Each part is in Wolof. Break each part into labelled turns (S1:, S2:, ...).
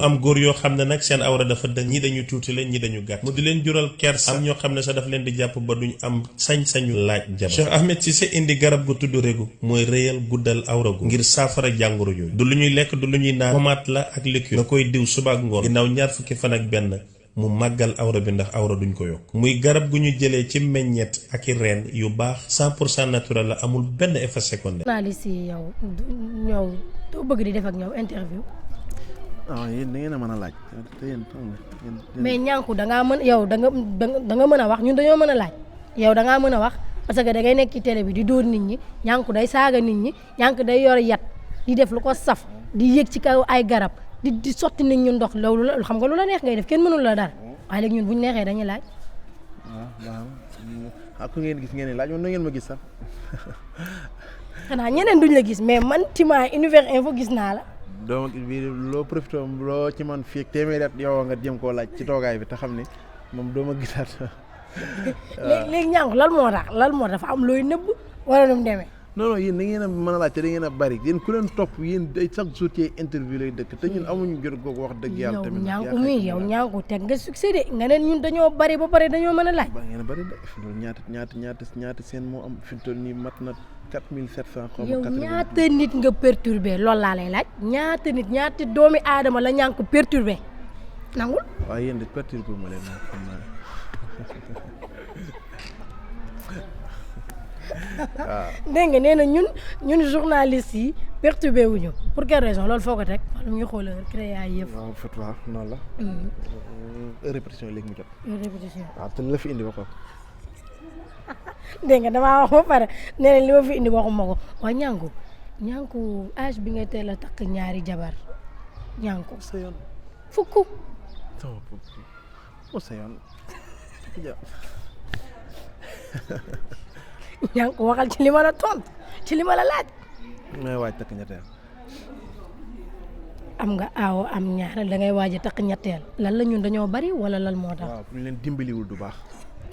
S1: am góor yoo xam ne nag seen awra dafa dëñ ñi dañu tuuti leen ñi dañu gàtt mu di leen jural kers am ñoo xam ne sax daf leen di jàpp ba duñ am sañ-sañu laaj jabar Cheikh Ahmed Cissé indi garab gu tudd régu mooy réyal guddal awra gu ngir saafara jàngoro yooyu du lu ñuy lekk du lu ñuy naan pommade la ak liqueur nga koy diw suba ak ngoon ginnaaw ñaar fukki fan ak benn mu màggal awra bi ndax awra duñ ko yokk muy garab gu ñu jëlee ci meññeet ak i reen yu baax 100% naturel la amul benn effet secondaire.
S2: journaliste yi yow ñëw doo bëgg di def ak ñow interview.
S3: yéen da ngeen a mën a laaj te yéen
S2: mais ñànku da ngaa mën yow da nga mën a wax ñun dañoo mën a laaj yow da ngaa mën a wax parce que da ngay nekk ci télé bi di dóor nit ñi ñànku day saaga nit ñi ñànku day yor yat di def lu ko saf di yéeg ci kaw ay garab. di sotti nit ñu ndox loolu la xam nga lu la neex ngay def kenn mënul la dara waaye léegi ñun bu ñu neexee dañuy laaj.
S3: waaw ku ngeen gis ngeen laaj man na ngeen ma gis sax.
S2: xanaa ñeneen duñ la gis mais man Tima Univers Info gis naa la.
S3: donc bii loo profité loo ci man fii ak téeméeri at yow nga jëm koo laaj ci toogaay bi te xam ne moom doo ma gisaat.
S2: léegi ñànku lan moo tax dafa am looy nëbb wala nu mu demee.
S3: non yéen da ngeen a mën a laaj te da ngeen a bari yéen ku leen topp yéen day chaque jour ci interview lay dëkk te ñun amuñu jot googu wax dëgg yàlla tamit
S2: yow ñànku teg nga succès de nga neen ñun dañoo bari ba pare dañoo mën a laaj
S3: ba ngeen a bari de fi loolu ñaata seen moo am fi mu toll nii mat na 4700 xaw ma
S2: yow ñaata nit nga perturbé loolu laa lay laaj ñaata doomi aadama la ñànku perturbé nangul
S3: waaw yéen de perturbé ma leen moom xam naa
S2: dégg nga nee na ñun journalistes yi perturbé wuñu pour quelle raison loolu foo ko teg wala mu ngi xool créé ay yëf.
S3: waaw fait waaw noonu la. répétition léegi mu jot.
S2: répétition
S3: waaw te la fi indi waxoo.
S2: dégg nga damaa wax ba pare nee na li ma fi indi waxuma ko waaye ñànku âge bi nga teel a takk ñaari jabar ñànku.
S3: sa yoon.
S2: fukk.
S3: sama bopp sa yoon.
S2: ñànku waxal ci li ma la tontu ci li ma la laaj.
S3: ngay waaj takk ñetteel.
S2: am nga aawo am ñaareel da ngay waaj a takk ñetteel lan la ñun dañoo bari wala lan moo tax.
S3: waaw bu ñu leen dimbaliwul du baax.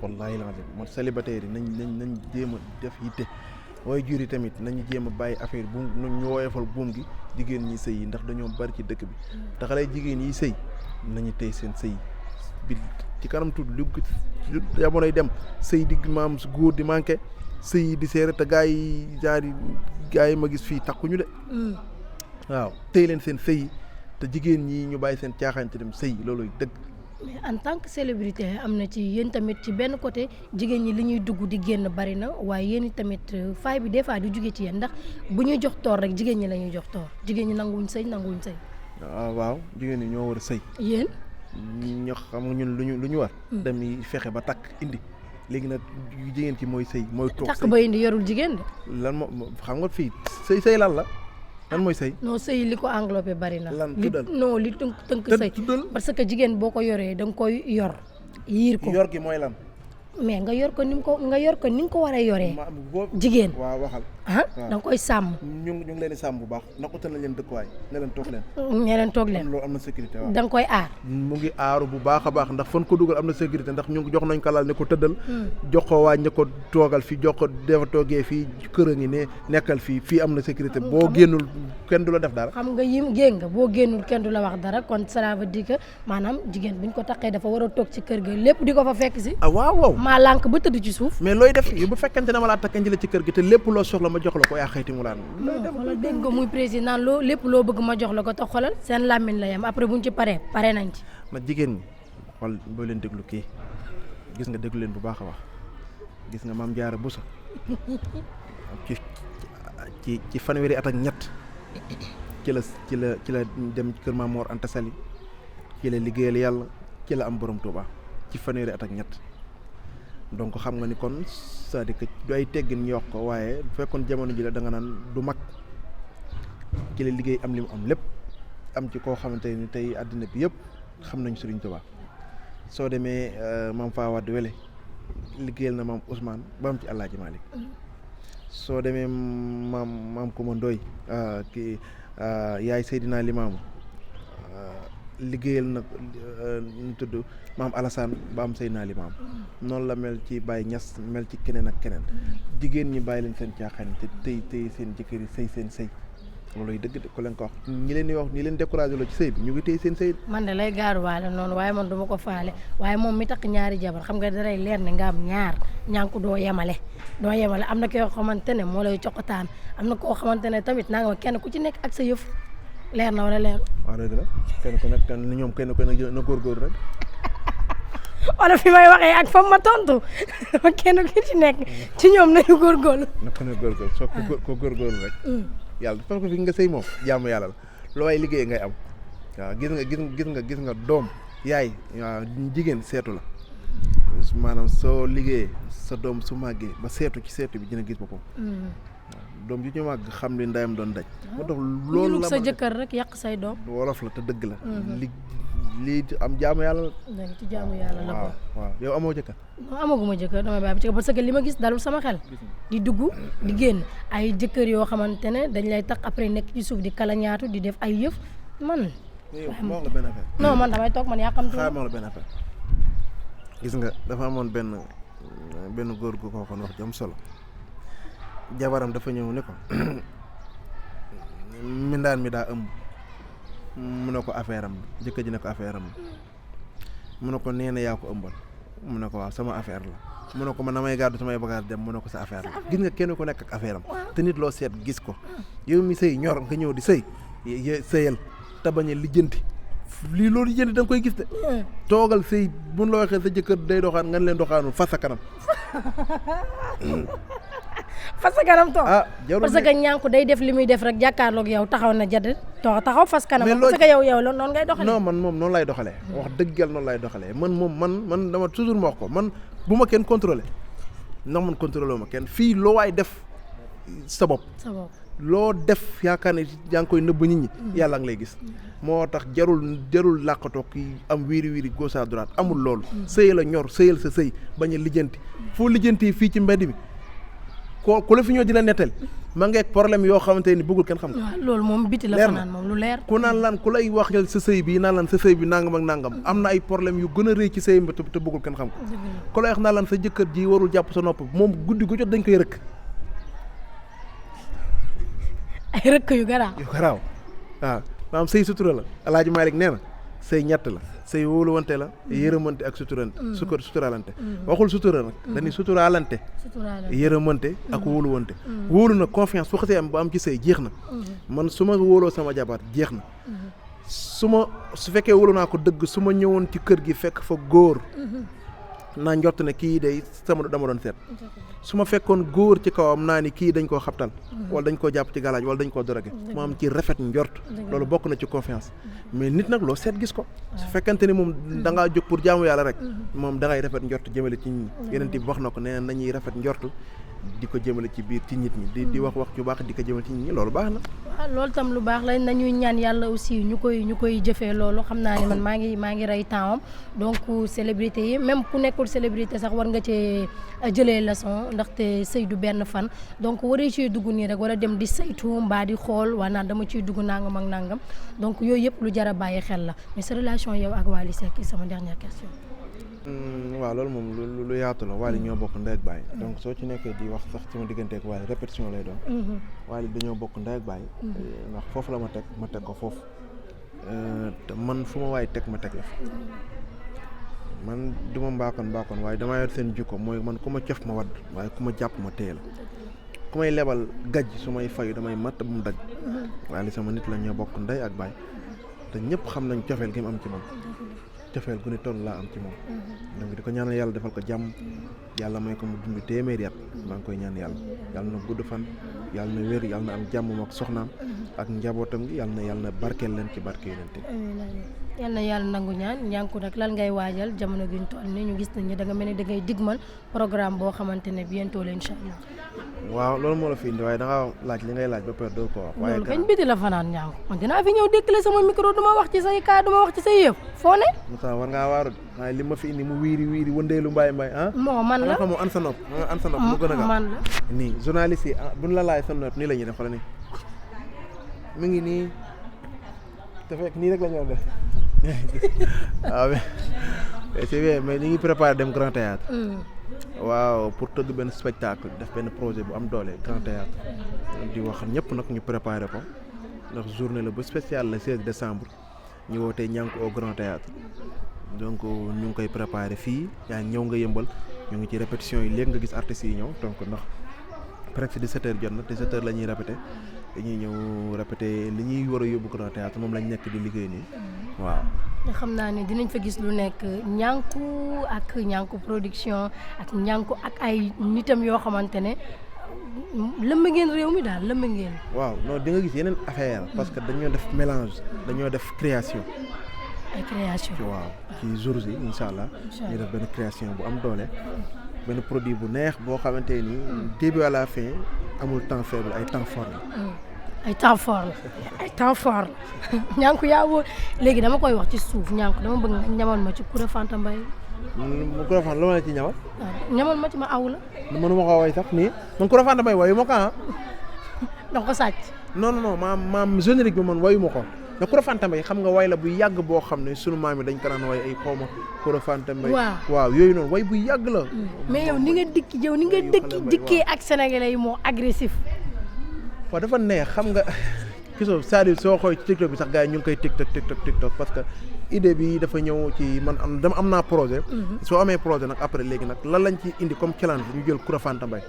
S3: wallaahi la man célibataire yi nañ jéem a def yitte waaye jur yi tamit nañu jéem a bàyyi affaire buum ñu woyofal buum gi jigéen ñi sëy yi ndax dañoo bari ci dëkk bi te xale jigéen yi sëy nañu tey seen sëy bi ci kanam tuuti lu jamonoy dem sëy di maam góor di manqué sëy yi di seere te gaa yi ma gis fii takkuñu de. waaw tey leen seen sëy te jigéen ñi ñu bàyyi seen caaxaan ci dem sëy looluy dëgg.
S2: mais en tant que célébrité am na ci yéen tamit ci benn côté jigéen ñi li ñuy dugg di génn bari na waaye yéen tamit faay bi des fois du jóge ci yéen ndax bu ñuy jox toor rek jigéen ñi la ñuy jox toor jigéen ñi nanguwuñ sëy.
S3: waaw jigéen ñi ñoo war a sëy.
S2: yéen.
S3: ñoo xam nga ñun lu ñu war. dem fexe ba takk indi léegi nag jigéen ki mooy sëy mooy toog
S2: takk ba indi yorul jigéen de.
S3: lan moo xam nga fii sëy lan la. lan mooy sëy.
S2: non sëy li ko englobé bari na.
S3: lan tuddal
S2: li tënk sëy. parce que jigéen boo ko yoree da nga koy yor. yiir ko
S3: yor gi mooy lan.
S2: mais nga yor ko ni nga ko war a yoree. jigéen
S3: waaw waxal.
S2: da nga koy sàmm.
S3: ñu ngi leen di sàmm bu baax ndax utal nañ leen dëkkuwaay ne leen toog leen. loolu am na sécurité waaw.
S2: da nga koy aar.
S3: mu ngi aaru bu baax a baax ndax fan ko dugal am na sécurité ndax ñu jox nañ ko laal ne ko tëddal. jox ko waaj ne ko toogal fii jox ko defa toogee fii kër a ngi ne nekkal fii am na sécurité boo génnul kenn du la def dara.
S2: xam nga génn nga boo génnul kenn du la wax dara kon cela veut dire que maanaam jigéen buñ ko taqee dafa war a toog ci kër ga lépp di ko fa fekk si.
S3: waaw.
S2: maa lànk ba tëdd ci suuf.
S3: mais looy def bu fekkente ne ma laa takkee la ci kër gi te lépp loo soxla ma jox la ko yaa xëyti mu laan.
S2: xoolal dégg nga muy président lépp loo bëgg ma jox la ko te xoolal seen làmmiñ la yem après buñ ci pare nañ ci.
S3: na jigéen ñi xool boo leen déglu kii gis nga déglu leen bu baax a wax gis nga maam Jaara Buso ci fanweeri at ak ñett ci la dem kër Maam Mor Anta Sali ci la liggéeyal yàlla ci la am borom Tuuba ci fanweeri at ak ñett donc xam nga ni kon c'est-à-dire que du ay teggin ñu wax ko waaye bu fekkoon jamono ji la da nga naan du mag ci la liggéey am li mu am lépp am ci koo xamante ni tey àddina bi yëpp xam nañ Sëriñ Tuuba soo demee maam Fawad Wele liggéeyal na maam Ousmane ba am ci Alaaji Malik soo demee maam Kouma Ndoy kii yaay Seydina Limaamu liggéeyal na ñu tudd maam Alassane ba am Seydina Limaamu noonu la mel ci Baye Ñas mel ci keneen ak keneen jigéen ñi bàyyi leen seen caaxaan te tey seen jëkkër yi sëy looluy dëgg de ku leen ko wax ñi leen di wax ñi leen découragé loo ci sëy bi ñu ngi téye seen sëy.
S2: man de lay gaaruwaale noonu waaye man duma ko faale waaye moom mi takk ñaari jabar xam nga daray leer ne nga am ñaar ñànku doo yemale am na koo xamante ne moo lay coqataan am na koo xamante ne tamit naa nga kenn ku ci nekk ak sa yëf leer na wala leer.
S3: waaw dëgg la kenn ku nekk ni ñoom kenn ku nekk na góorgóorlu rek.
S2: wala fi may waxee ak fa ma tontu kenn ku ci nekk ci ñoom nañu góorgóorlu.
S3: na ko ne góorgóorlu soo ko góorgóorlu rek. yàlla parce que fi nga sëy moom jaamu yàlla la loo waay liggéey ngay am waaw gis nga doom yaay waaw jigéen seetu la maanaam soo liggéeyee sa doom su màggee ba seetu ci seetu bi dina gis boppam. doom ju ñu màgg xam li ndayam doon daj. moo tax loolu la
S2: sa jëkkër rek yàq say doom.
S3: wolof la te dëgg la. lii am jaamu yàlla la.
S2: dëgg ci jaamu yàlla la ko.
S3: waaw yow amoo jëkkër.
S2: non amaguma jëkkër damay bàyyi ba jëkkër parce que li ma gis dalul sama xel. di dugg di génn ay jëkkër yoo xamante ne dañ lay tax après nekk ci suuf di kalañaatu di def ay yëf man.
S3: moo la benn affaire.
S2: non man damay toog man yaa xam.
S3: xaaral moo la benn affaire. gis nga dafa amoon benn góor gu ko wax jom solo. jabaram dafa ñëw ne ko mindaan mi daa ëmb mu ne ko affaire am jëkkër ji ne ko affaire am mu ne ko nee na yaa ko ëmbal mu ne ko waaw sama affaire la mu ne ko man damay gàddu samay bagages dem mu ne ko sa affaire la gis nga kenn ku nekk ak affaire am te nit loo seet gis ko yow mi sëy ñor nga ñëw di sëy sëyal te bañ a lijjanti lii loolu lijjanti da nga koy gis de toogal sëy buñ la waxee sa jëkkër day doxaan nga leen doxaanul fas sa kanam
S2: fas kanam toog parce que ñànku day def li muy def rek jàkkaarloog yow taxaw na jadd taxaw fas kanam parce que yow loolu noonu ngay doxalee.
S3: non man moom noonu lay doxalee wax dëgg yàlla noonu lay doxalee man dama toujours ma wax ko man bu ma kenn contrôlé ndax man contrôlé ma kenn fii loo waay def sa bopp loo def yaakaar ne yaa ngi koy nëbb nit ñi yàlla ngi lay gis moo tax jarul làqatoo ki am wiiri gauche à droite amul loolu sëy la ñor sëyal sa sëy bañ a lijjanti foo lijjanti fii ci mbedd mi ku la fi ñëw di la nettali ma ngeeg problème yoo xamante ni bëggul kenn xam ko.
S2: waaw loolu moom biti la fanaan moom lu leer.
S3: ku naan lan ku lay wax sa sëy bi naan lan sa sëy bi nangam ak nangam am na ay problème yu gën a rëy ci sëy bi te bëggul kenn xam ko. ku lay wax naan lan sa jëkkër ji warul jàpp sa nopp moom guddi gu jot dañ koy rëkk.
S2: ay rëkk yu garaaw.
S3: waaw maanaam sëy sutura la El Hadj Malick nee na sëy ñett la sëy wóoluwante la yërëmante ak suturaalante waxul sutura nag dañuy suturaalante yërëmante ak wóoluwante wóolu na confiance su xasee am ba am ci sëy jeex na man su ma wóoloo sama jabar jeex na su fekkee wóolu naa ko dëgg su ma ñëwoon ci kër gi fekk fa góor naa njort ne kii day dama doon seet su ma fekkoon góor ci kawam naa ni kii dañ koo xabtal wala dañ koo jàpp ci galaaj wala dañ koo dorogé mu am ci rafet njort loolu bokk na ci confiance mais nit nag loo seet gis ko su fekkante ni moom da ngaa jóg pour jaamu yàlla rek moom da ngay rafet njort jëmale ci nit ñi yeneen bi wax na ko nee nañuy rafet njort di ko jëmale ci biir ci nit ñi di wax ju baax di ko jëmale ci nit ñi loolu baax na
S2: waaw loolu tam lu baax la nañuy ñaan yàlla aussi ñu koy jëfee loolu xam naa ne man maa ngi rey temps am donc célébrité yi même ku nekkul célébrité sax war nga cee jëlee leçon ndaxte sëy du benn fan donc waree ciy dugg nii rek war a dem di saytu mbaa di xool waa naan dama ciy dugg nangam ak nangam donc yooyu yëpp lu jar a bàyyi xel la mais sa relation yow ak Wally Seck sama dernière question.
S3: waaw loolu moom lu yaatu la Wally ñoo bokk ndey ak baay donc soo ci nekkee di wax sax sama diggante ak Wally répétition lay doon Wally dañoo bokk ndey ak baay ndax foofu la ma teg ko foofu te man fu ma waay teg ma teg la fa man du ma mbaakoon waaye damaa yor seen jikko mooy man ku ma cof ma wadd waaye ku ma jàpp ma téye la ku may lebal gajj su may fayu damay matt bu mu daj Wally sama nit la ñoo bokk ndey ak baay te ñëpp xam nañ cofeel gi mu am ci man cofeel gu ne toll laa am ci moom donc di ko ñaanal yàlla defal ko jàmm yàlla may ko mu dund téeméeri at maa ngi koy ñaan yàlla na gudd fan yàlla na wér yàlla na am jàmm ak soxnaam ak njabootam gi yàlla na barkeel leen ci barke yonent
S2: yal na yàlla nangu ñaan ñànku nag lan ngay waajal jamono gi ñu toll nii ñu gis nañu da nga mel ni da ngay digmal programme boo xamante ne bientôt la incha allah.
S3: waaw loolu moo la fi indi waaye da nga laaj li ngay laaj ba pare doo ko wax. waaye
S2: loolu kañ biti la fanaan ñànku man dinaa fi ñëw dékkale sama micro duma wax ci say kaa duma wax ci say yëf foo ne.
S3: Moussa war ngaa waaru waaye li ma fi indi mu wiiri wëndeelu mbaay ah.
S2: moo man la
S3: xam an sa nopp mu gën a gaaw
S2: man la.
S3: nii journaliste yi buñ la laaj sa nopp nii la ñuy def xoolal nii mi ngi nii te fekk nii rek la ñu def waaw mais c'est bien mais ñu ngi préparé dem Grand Théâtre waaw pour tëgg benn spectacle def benn projet bu am doole Grand Théâtre di wax ñëpp nag ñu préparé ko ndax journée la bu spéciale le 16 décembre ñu wootee ñànku au Grand Théâtre donc ñu ngi koy préparé fii yaa ngi ñëw nga yëmbal ñu ngi ci répétition yi léegi nga gis artistes yi ñëw donc ndax presque 17h jot na 17h la ñuy répété dañuy ñëw répété li ñuy war a yóbbu Grand Théâtre moom lañ nekk di liggéey nii waaw.
S2: te xam naa ne dinañ fa gis lu nekk ñànku ak ñànku production ak ñànku ak ay nitam yoo xamante ne lëmb ngeen réew mi daal lëmb ngeen.
S3: waaw non di nga gis yeneen affaire parce que dañoo def mélange dañoo def création.
S2: ay création
S3: waaw ci jours yi incha allah ñu def benn création bu am doole benn produit bu neex boo xamante ni début à la fin amul temps faible ay temps fort la.
S2: ay temps fort la ay temps fort la ñànku yaa wóor léegi dama koy wax ci suuf ñànku dama bëgg nga ñamal ma ci Coura Fanta Mbaye.
S3: mu Coura Fanta la ma la ci ñamal.
S2: waaw ñamal ma ci ma aw la.
S3: mënuma ko way sax nii man Coura Fanta Mbaye wayu ma ko ah.
S2: donc ko sàcc.
S3: non maam générique bi man wayu ma ko. mais Coura Fanta Mbaye xam nga way la bu yàgg boo xam ne sunu maam yi dañ ko naan way ay xawma Coura Fanta Mbaye waaw yooyu noonu way bu yàgg la.
S2: mais yow ni nga dikkee ak sénégalais yi moo agressif.
S3: waaw dafa neex xam nga gisoo c'est-à-dire soo xooy ci TikTok bi sax gars yi ñu ngi koy TikTok parce que idée bi dafa ñëw ci man am naa projet. soo amee projet nag après léegi nag lan lañ ci indi comme challenge ñu jël Coura Fanta Mbaye.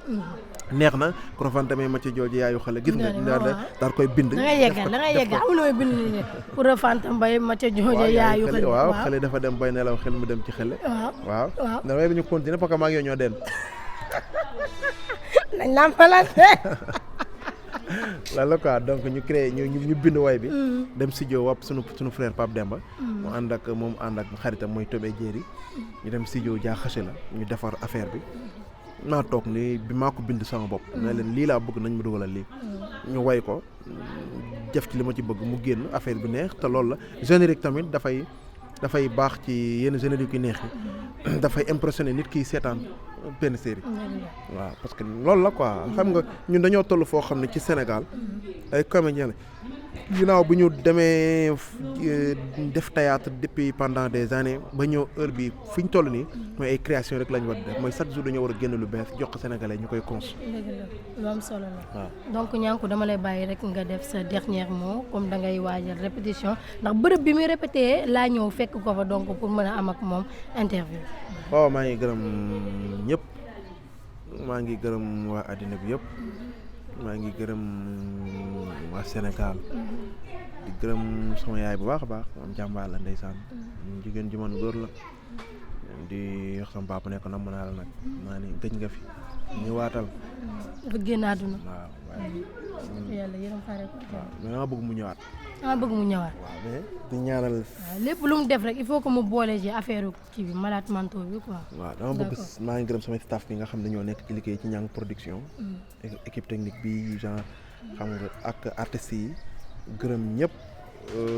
S3: neex na Coura Fanta Mbaye ma ci jooju yaayu xale gis nga daal koy bind. da ngay
S2: yeggal amul looy bind nii Coura Fanta Mbaye ma ca jooju yaayu xale.
S3: waaw xale dafa dem bay nelaw xel mu dem ci xele. waaw damay ñu continuer parce que maa ngi yow ñoo den.
S2: nañ nàmpalante.
S3: loolu quoi donc ñu créé ñu bind way bi. dem studio wap sunu frère Pape Demba. mu ànd ak xaritam mooy Tobé Jéeri. ñu dem studio jaa xase la ñu defar affaire bi. naa toog ni bi maa ko bind sama bopp. ne leen lii laa bëgg nañ ma dugalal lii. ñu way ko def ci li ma ci bëgg mu génn affaire bi neex te loolu la générique tamit dafay baax ci yenn générique yu neex yi dafay impressionné nit kiy seetaan benn série. waaw parce que loolu la quoi xam nga ñun dañoo toll foo xam ne ci Sénégal ay comédiens la ginnaaw bu ñu demee def théâtre depuis pendant des années ba ñëw heure bi fi ñu toll nii mooy ay création rek la ñu war a def mooy chaque jour dañoo war a génn lu bees jox ko Sénégalais ñu koy cons.
S2: lu am solo la.
S3: waaw
S2: donc ñànku dama lay bàyyi rek nga def sa dernier mot comme da ngay waajal répétition ndax bërëb bi muy répété laa ñëw fekk ko fa donc pour mën a am ak moom interview.
S3: waaw maa ngi gërëm ñëpp maa ngi gërëm waa àddina bi yëpp. maa ngi gërëm waa Sénégal di gërëm sama yaay bu baax a baax am jàmbaar la ndeysaan jigéen ju man góor la di wax sama papa ne ko namm naa la nag maa ni gëj nga fi ñëwaatal.
S2: dafa génn àdduna.
S3: waaw waaye.
S2: yàlla yërëm xare ko.
S3: waaw mais dama bëgg mu ñëwaat.
S2: bëgg mu ñëwaat.
S3: waaw mais di ñaanal.
S2: waaw lépp lu mu def rek il faut que mu boole ci affaire kii bi malade mentaux bi quoi.
S3: waaw dama bëgg maa ngi gërëm sama staff bi nga xam ne ñoo nekk ci liggéey ci Niang production. équipe technique bi genre xam nga ak artistes yi gërëm ñëpp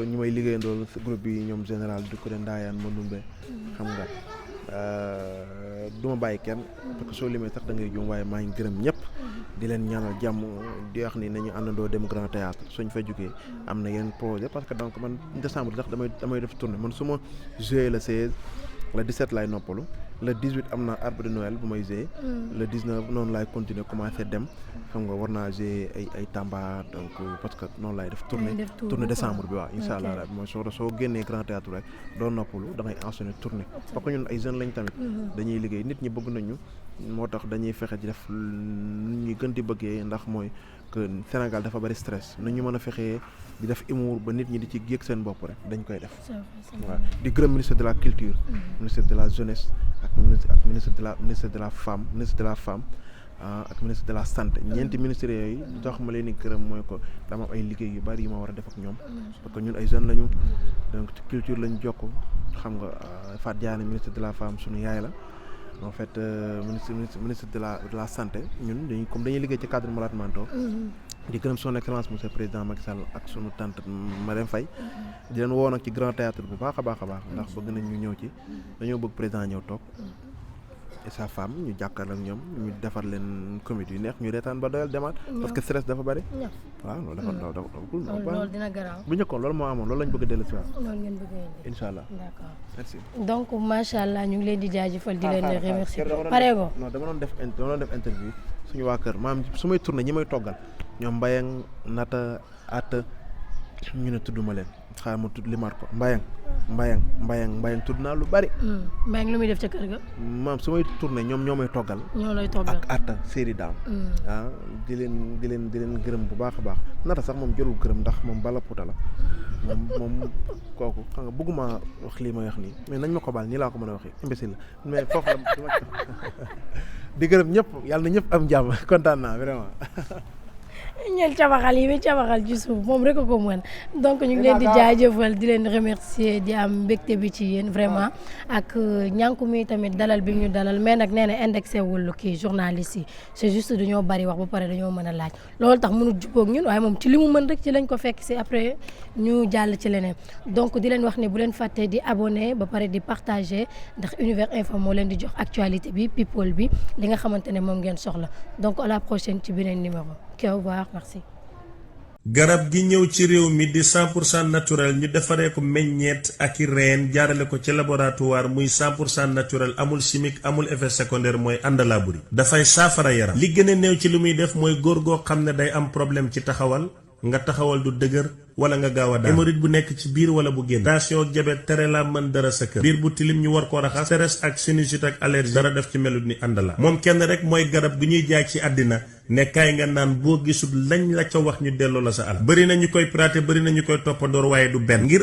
S3: ñu may liggéeyandoo groupe bi ñoom général du ko de Ndaayaan Manumbe xam nga du ma bàyyi kenn parce que soo limee sax da ngay juum waaye maa ngi gërëm ñëpp di leen ñaanal jàmm di wax ni nañu àndandoo dem Grand Théâtre suñ fa jógee am na yenn projet parce que donc man décembre sax damay def tournée man su ma joué le 16 le 17 laay noppalu le 18 am na arbre de Noël bu may joué. le 19 noonu laay continuer commencé dem xam nga war naa joué ay Tamba donc parce que noonu laay def tournée décembre bi waaw incha allah rabi mooy soo génnee Grand Théâtre rek doo noppalu da ngay enchaîner tournée parce que ñun ay jeunes lañ tamit dañuy liggéey nit ñi bëgg nañu moo tax dañuy fexe di def ñu gën di bëggee ndax mooy que Sénégal dafa bari stress nu ñu mën a fexee di def humour ba nit ñi di ci yëg seen bopp rek dañ koy def waaw di gërëm ministre de la culture ministre de la jeunesse ak ministre de la femme ak ministre de la santé ñeenti ministres yooyu tax ma leen di gërëm mooy ko dama am ay liggéey yu bari yu ma war a def ak ñoom parce que ñun ay jeunes lañu donc culture lañu jokk xam nga Fatou Diané ministre de la femme suñu yaay la en fait ministre de la santé ñun dañuy liggéey ci cadre malades mentaux di gërëm son excellence monsieur président Macky Sall ak sunu tante Marème Faye di leen woo nag ci Grand Théâtre bu baax a baax ndax bëgg nañ ñu ñëw ci dañoo bëgg président ñëw toog et sa femme ñu jàkkaarloo ak ñoom ñu defar leen comédie yu neex ñu reetaan ba doyal demaat parce que stress dafa bari waaw loolu dafa cool
S2: loolu dina garaaw
S3: bu njëkkoon loolu moo amoon loolu lañ bëgg a dellu si waat
S2: loolu ngeen bëgg a
S3: incha allah
S2: d'accord
S3: merci
S2: donc macha allah ñu ngi leen di jaajëfal di leen remercier pareego
S3: non dama doon def interview suñu waa kër maam su may tourné ñi may toggal ñoom Mbayang Nata Atta ñu ne tudduma leen xaaral ma tudd limaat ko mbayang tudd naa lu bari.
S2: mbayang lu muy def ca kër ga.
S3: maam su may tourné ñoo may toggal.
S2: ñoo lay toggal
S3: ak atta série daam. di leen gërëm bu baax a baax nata sax moom jëlul gërëm ndax moom bala puta la moom kooku xam nga bëgguma wax lii may wax nii mais nañ ma ko baal nii laa ko mën a waxee imbécile la mais foofu la di gërëm ñëpp yàlla na ñëpp am jàmm kontaan naa vraiment.
S2: ñeen cabaxal yi muy cabaxal ci suuf moom rek a ko mën donc ñu ngi leen di jaajëfal di leen remercier di am mbégte bi ci yéen vraiment ak ñànku mi tamit dalal bi ñu dalal mais nag nee na indexé wul kii journaliste yi c'est juste dañoo bari wax ba pare dañoo mën a laaj loolu tax mënu jubóog ñun waaye moom ci li mu mën rek ci lañ ko fekk si après ñu jàll ci leneen donc di leen wax ne bu leen fàtte di abonné ba pare di partager ndax Univers Info moo leen di jox actualité bi people bi li nga xamante ne moom ngeen soxla donc à la prochaine ci beneen numéro. Au revoir, merci.
S1: garab gi ñëw ci réew mi di 100% naturel ñu defaree ko meññeet ak i reen jaarale ko ci laboratoire muy 100% naturel amul chimique amul effet secondaire mooy àndalaaburi dafay saafara yaram li gën a néew ci li muy def mooy góor goo xam ne day am problème ci taxawal nga taxawal du dëgër wala nga gaaw a daan hémorroïde bu nekk ci biir wala bu génn tension ak diabète tere la mën dara sa kër biir bu tilim ñu war koo raxas stress ak sinusite ak allergie dara def ci melut ni àndala moom kenn rek mooy garab gi ñuy jaay ci àddina ne kaay nga naan boo gisul lañ la ca wax ñu delloo la sa alal bëri na ñu koy praté bëri na ñu koy toppandoor waaye du benn ngir